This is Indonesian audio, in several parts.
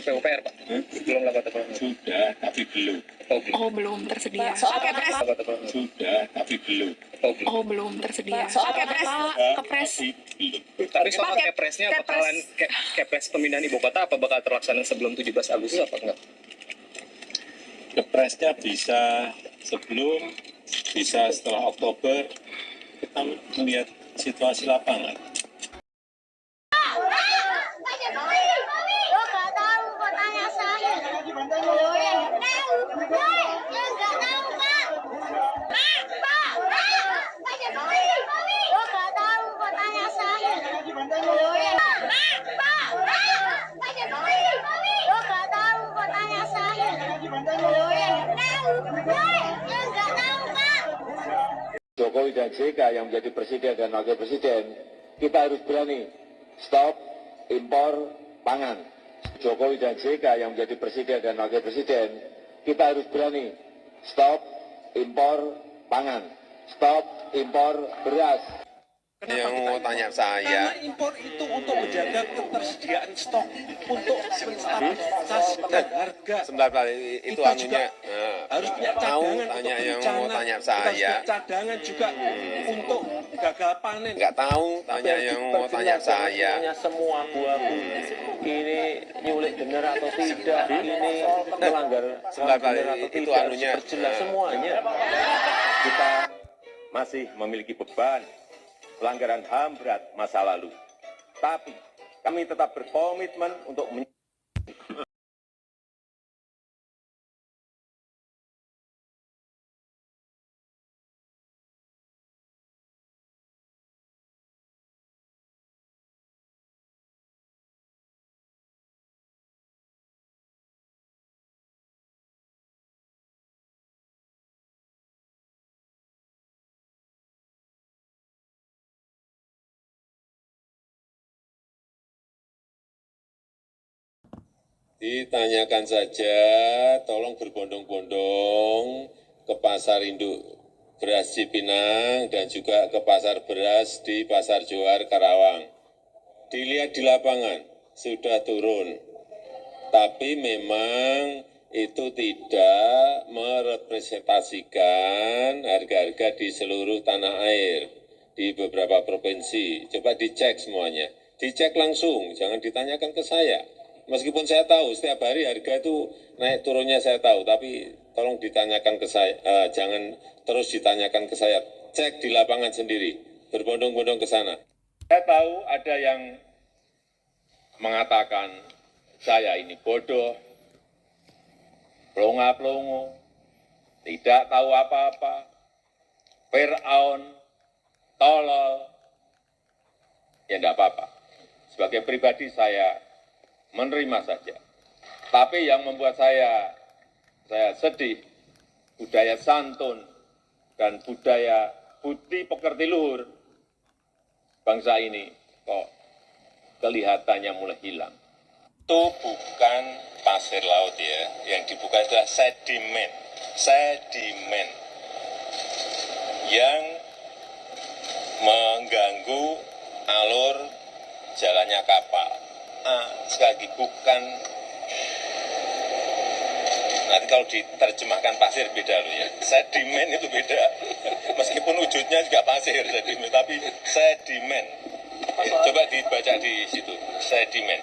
PUPR, Pak? Belum melakukan evaluasi. Sudah, tapi belum. Oh, belum tersedia. Soal Kepres. Sudah, tapi belum. Oh, belum tersedia. Soal Kepres. Kepres. Tapi soal Pak, Kepresnya Kepres. bakalan Kepres pemindahan ibu kota apa bakal terlaksana sebelum 17 Agustus apa enggak? Kepresnya bisa sebelum, bisa setelah Oktober. Kita melihat situasi lapangan. Pak Jokowi, lo nggak tahu kok tanya saya. Lo yang nggak tahu, yang nggak tahu Pak. Pak Jokowi, lo nggak tahu kok tanya saya. Lo yang Pak Jokowi, lo nggak tahu kok tanya saya. Lo yang nggak tahu Pak. Jokowi dan JK yang menjadi presiden dan wakil presiden, kita harus berani stop impor pangan. Jokowi dan JK yang menjadi presiden dan wakil presiden, kita harus berani stop impor pangan, stop impor beras. Yang mau tanya saya, Karena impor itu untuk menjaga ketersediaan stok, untuk menstabilisasikan harga. sebentar Pak, itu Kita anunya harus punya tahu cadangan tanya untuk yang bencana. mau tanya Kita harus saya, punya cadangan juga untuk gagal panen. nggak tahu tanya yang mau tanya saya. Semua abu-abu ini nyulik benar atau tidak, ini melanggar Sebentar Pak, benar atau itu tidak, anunya jelas semuanya. Kita masih memiliki beban pelanggaran HAM berat masa lalu. Tapi kami tetap berkomitmen untuk Ditanyakan saja, tolong berbondong-bondong ke pasar induk beras Cipinang dan juga ke pasar beras di Pasar Johar Karawang. Dilihat di lapangan, sudah turun. Tapi memang itu tidak merepresentasikan harga-harga di seluruh tanah air, di beberapa provinsi. Coba dicek semuanya. Dicek langsung, jangan ditanyakan ke saya. Meskipun saya tahu setiap hari harga itu naik turunnya saya tahu, tapi tolong ditanyakan ke saya, jangan terus ditanyakan ke saya. Cek di lapangan sendiri, berbondong-bondong ke sana. Saya tahu ada yang mengatakan saya ini bodoh, pelongo-pelongo, tidak tahu apa-apa, Fir'aun, tolol, ya enggak apa-apa. Sebagai pribadi saya menerima saja. Tapi yang membuat saya sedih, budaya santun dan budaya budi pekerti luhur bangsa ini kok kelihatannya mulai hilang. Itu bukan pasir laut ya, yang dibuka adalah sedimen yang mengganggu alur jalannya kapal. Sekali lagi bukan, nanti kalau diterjemahkan pasir beda loh ya, sedimen itu beda, meskipun wujudnya juga pasir sedimen, tapi sedimen, coba dibaca di situ, sedimen.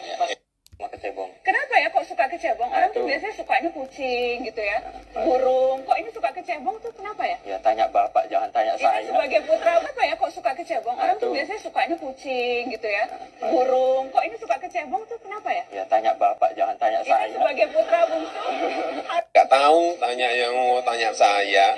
Kenapa ya kok suka kecebong? Orang tuh biasanya sukanya kucing gitu ya, burung. Kok ini suka kecebong tuh kenapa ya? Ya tanya bapak, jangan tanya Ini saya. sebagai putra, kenapa ya kok suka kecebong? Orang tuh biasanya sukanya kucing gitu ya, burung. Kok ini suka kecebong tuh kenapa ya? Ya tanya bapak, jangan tanya Ini saya. sebagai putra bungsu. Nggak tahu, tanya yang mau tanya saya.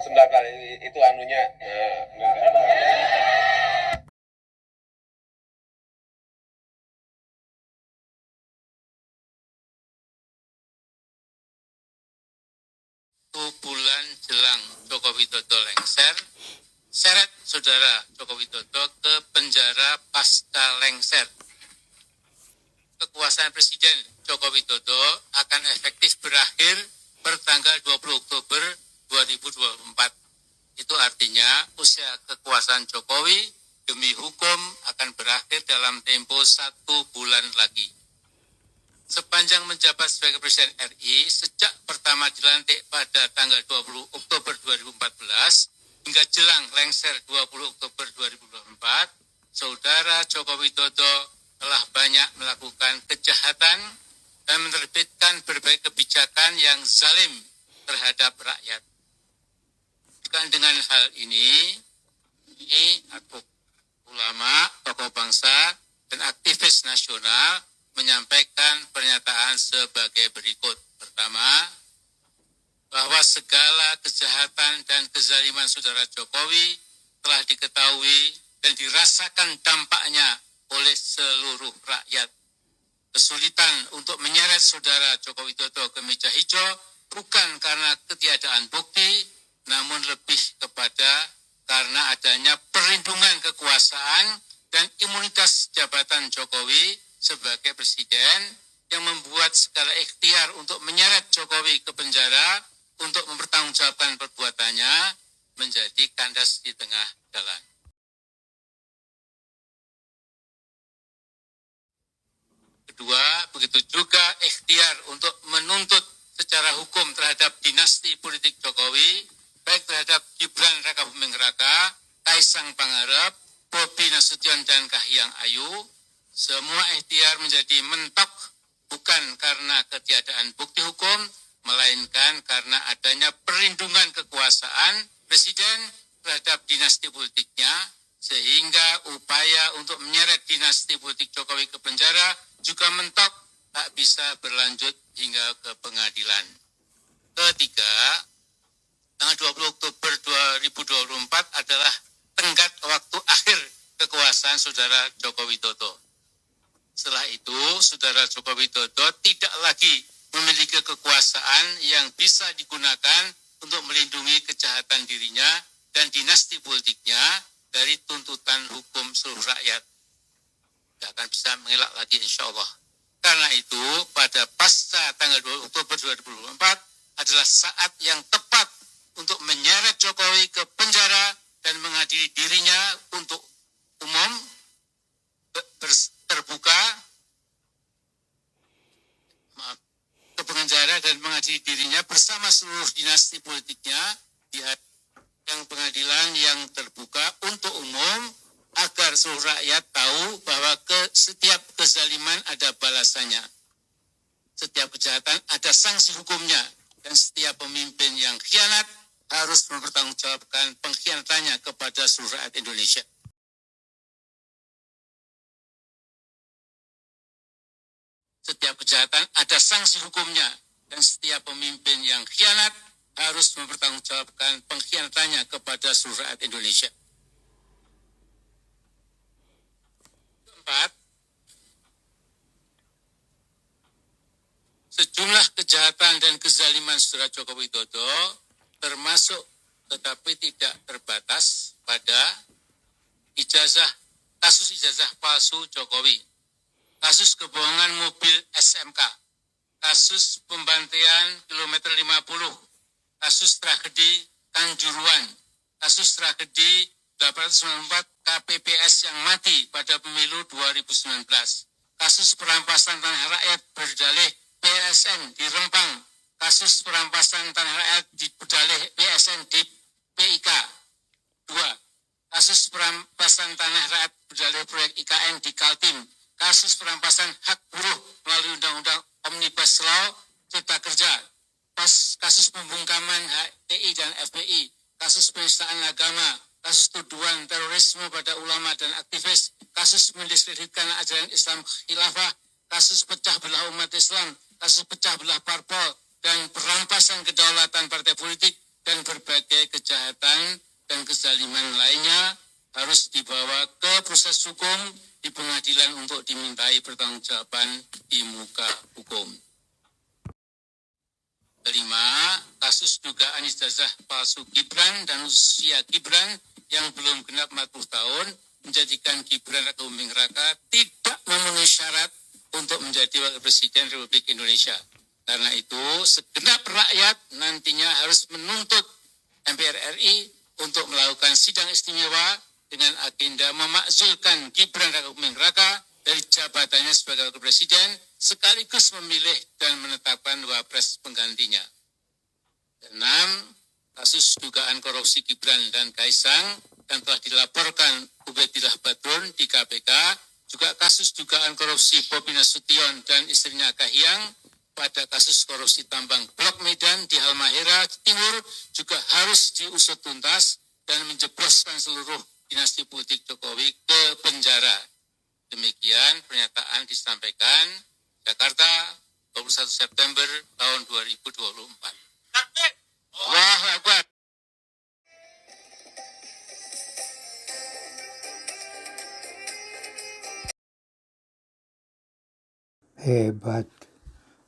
Sebentar kali itu anunya. Bulan jelang Joko Widodo lengser, seret saudara Joko Widodo ke penjara pasca lengser. Kekuasaan Presiden Joko Widodo akan efektif berakhir pertanggal 20 Oktober 2024. Itu artinya usia kekuasaan Jokowi demi hukum akan berakhir dalam tempo 1 bulan lagi. Sepanjang menjabat sebagai Presiden RI sejak pertama dilantik pada tanggal 20 Oktober 2014 hingga jelang lengser 20 Oktober 2024, Saudara Joko Widodo telah banyak melakukan kejahatan dan menerbitkan berbagai kebijakan yang zalim terhadap rakyat. Dengan hal ini ulama, tokoh bangsa, dan aktivis nasional menyampaikan pernyataan sebagai berikut. Pertama, bahwa segala kejahatan dan kezaliman Saudara Jokowi telah diketahui dan dirasakan dampaknya oleh seluruh rakyat. Kesulitan untuk menyeret Saudara Joko Widodo ke meja hijau bukan karena ketiadaan bukti, namun lebih kepada karena adanya perlindungan kekuasaan dan imunitas jabatan Jokowi sebagai Presiden yang membuat segala ikhtiar untuk menyeret Jokowi ke penjara untuk mempertanggungjawabkan perbuatannya menjadi kandas di tengah jalan. Kedua, begitu juga ikhtiar untuk menuntut secara hukum terhadap dinasti politik Jokowi, baik terhadap Gibran Raka Buming Raka, Kaisang Pangarep, Bobi Nasution, dan Kahiyang Ayu. Semua ikhtiar menjadi mentok bukan karena ketiadaan bukti hukum, melainkan karena adanya perlindungan kekuasaan Presiden terhadap dinasti politiknya, sehingga upaya untuk menyeret dinasti politik Jokowi ke penjara juga mentok, tak bisa berlanjut hingga ke pengadilan. Ketiga, tanggal 20 Oktober 2024 adalah tenggat waktu akhir kekuasaan Saudara Joko Widodo. Setelah itu, Saudara Joko Widodo tidak lagi memiliki kekuasaan yang bisa digunakan untuk melindungi kejahatan dirinya dan dinasti politiknya dari tuntutan hukum seluruh rakyat. Tidak akan bisa mengelak lagi insya Allah. Karena itu, pada pasca tanggal 2 Oktober 2024 adalah saat yang tepat untuk menyeret Jokowi ke penjara dan mengadili dirinya untuk umum, terbuka, ke penjara dan mengadili dirinya bersama seluruh dinasti politiknya di yang pengadilan yang terbuka untuk umum, agar seluruh rakyat tahu bahwa setiap kezaliman ada balasannya. Setiap kejahatan ada sanksi hukumnya, dan setiap pemimpin yang khianat harus mempertanggungjawabkan pengkhianatannya kepada seluruh rakyat Indonesia. Setiap kejahatan ada sanksi hukumnya, dan setiap pemimpin yang khianat harus mempertanggungjawabkan pengkhianatannya kepada seluruh rakyat Indonesia. Keempat, sejumlah kejahatan dan kezaliman Saudara Joko Widodo termasuk tetapi tidak terbatas pada kasus ijazah palsu Jokowi, kasus kebohongan mobil SMK, kasus pembantaian kilometer 50, kasus tragedi Kanjuruhan, kasus tragedi 894 KPPS yang mati pada pemilu 2019, kasus perampasan tanah rakyat berdalih PSN di Rempang, kasus perampasan tanah rakyat di berdalih PSN di PIK. 2. Kasus perampasan tanah rakyat berdalih proyek IKN di Kaltim, kasus perampasan hak buruh melalui Undang-Undang Omnibus Law Cipta Kerja, kasus pembungkaman HTI dan FPI, kasus penistaan agama, kasus tuduhan terorisme pada ulama dan aktivis, kasus mendiskreditkan ajaran Islam khilafah, kasus pecah belah umat Islam, kasus pecah belah parpol, dan perampasan kedaulatan partai politik, dan berbagai kejahatan dan kezaliman lainnya harus dibawa ke proses hukum di pengadilan untuk dimintai pertanggungjawaban di muka hukum. Kelima, kasus dugaan ijazah palsu Gibran dan usia Gibran yang belum genap 40 tahun menjadikan Gibran Raka Buming Raka tidak memenuhi syarat untuk menjadi Wakil Presiden Republik Indonesia. Karena itu, segenap rakyat nantinya harus menuntut MPR RI untuk melakukan sidang istimewa dengan agenda memakzulkan Gibran Rakabuming Raka dari jabatannya sebagai Wakil Presiden, sekaligus memilih dan menetapkan wapres penggantinya. 6. Kasus dugaan korupsi Gibran dan Kaisang yang telah dilaporkan Ubaidillah Badrun di KPK, juga kasus dugaan korupsi Bobi Nasution dan istrinya Kahiyang pada kasus korupsi tambang Blok Medan di Halmahera Timur juga harus diusut tuntas dan menjebloskan seluruh dinasti politik Jokowi ke penjara. Demikian pernyataan disampaikan Jakarta 21 September tahun 2024. Allahu Akbar. Hebat.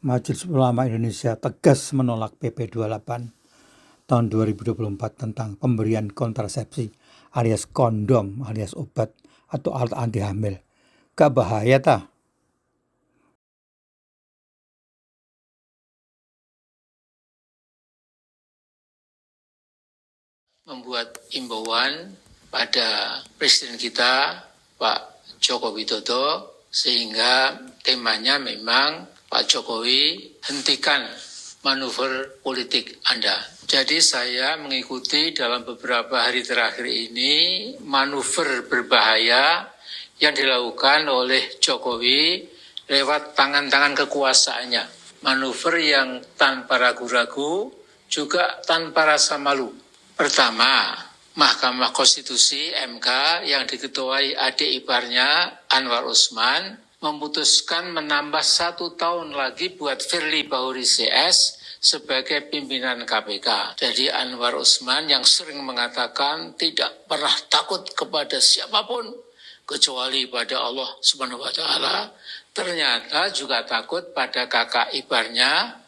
Majelis Ulama Indonesia tegas menolak PP 28 tahun 2024 tentang pemberian kontrasepsi alias kondom alias obat atau alat anti hamil. Gak bahaya tah? Membuat imbauan pada Presiden kita, Pak Joko Widodo, sehingga temanya memang Pak Jokowi hentikan manuver politik Anda. Jadi saya mengikuti dalam beberapa hari terakhir ini manuver berbahaya yang dilakukan oleh Jokowi lewat tangan-tangan kekuasaannya. Manuver yang tanpa ragu-ragu, juga tanpa rasa malu. Pertama, Mahkamah Konstitusi MK yang diketuai adik iparnya Anwar Usman memutuskan menambah 1 tahun lagi buat Firly Bahuri CS sebagai pimpinan KPK. Jadi Anwar Usman yang sering mengatakan tidak pernah takut kepada siapapun kecuali pada Allah Subhanahu wa taala, ternyata juga takut pada kakak iparnya